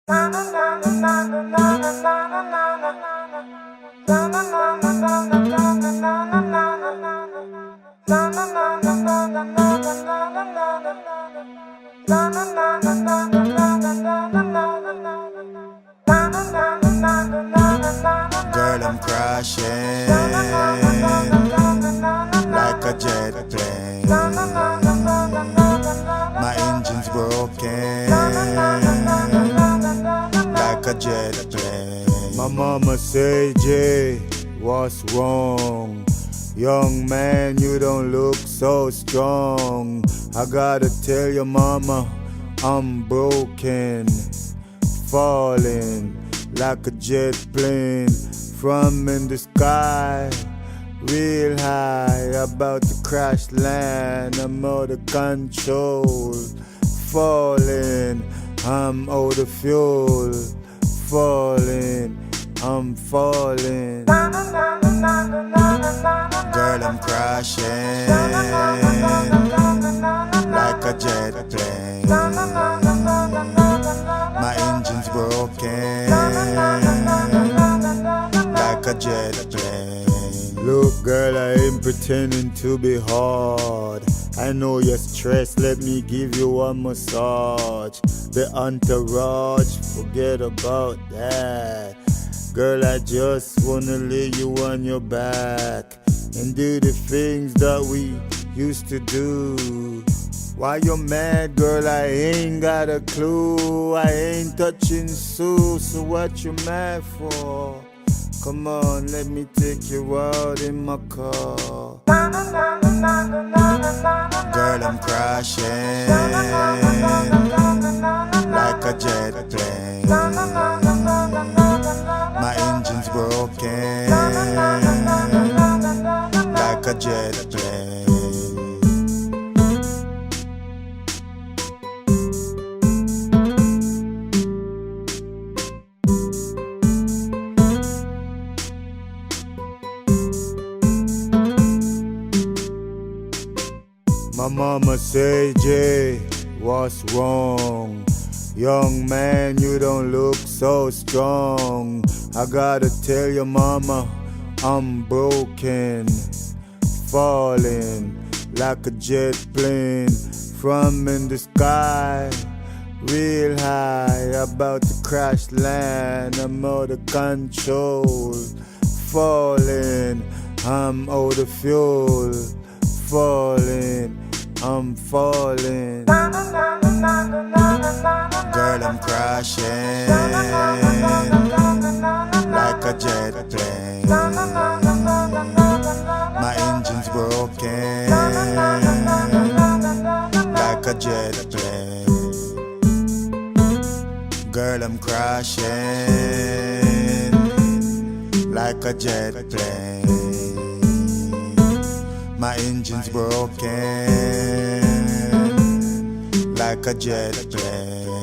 Girl, I'm crashing like a jet plane. My engine's broken like a jet plane. My mama say, Jay, what's wrong? Young man, you don't look so strong. I gotta tell your mama, I'm broken, falling like a jet plane from in the sky, real high, about to crash land. I'm out of control, falling, I'm out of fuel, falling, I'm falling. Girl, I'm crashing like a jet plane. My engine's broken like a jet plane. Look, girl, I ain't pretending to be hard. I know you're stressed, let me give you a massage. The entourage, forget about that. Girl, I just wanna lay you on your back and do the things that we used to do. Why you mad, girl? I ain't got a clue. I ain't touching Sue, so what you mad for? Come on, let me take you out in my car. Girl, I'm crashing like a jet plane. My engine's broken like a jet plane. My mama say, Jay, what's wrong? Young man, you don't look so strong. I gotta tell your mama, I'm broken, falling like a jet plane from in the sky, real high, about to crash land. I'm out of control, falling, I'm out of fuel, falling, I'm falling. Girl, I'm crashing like a jet plane. My engine's broken like a jet plane. Girl, I'm crashing like a jet plane. My engine's broken like a jet plane.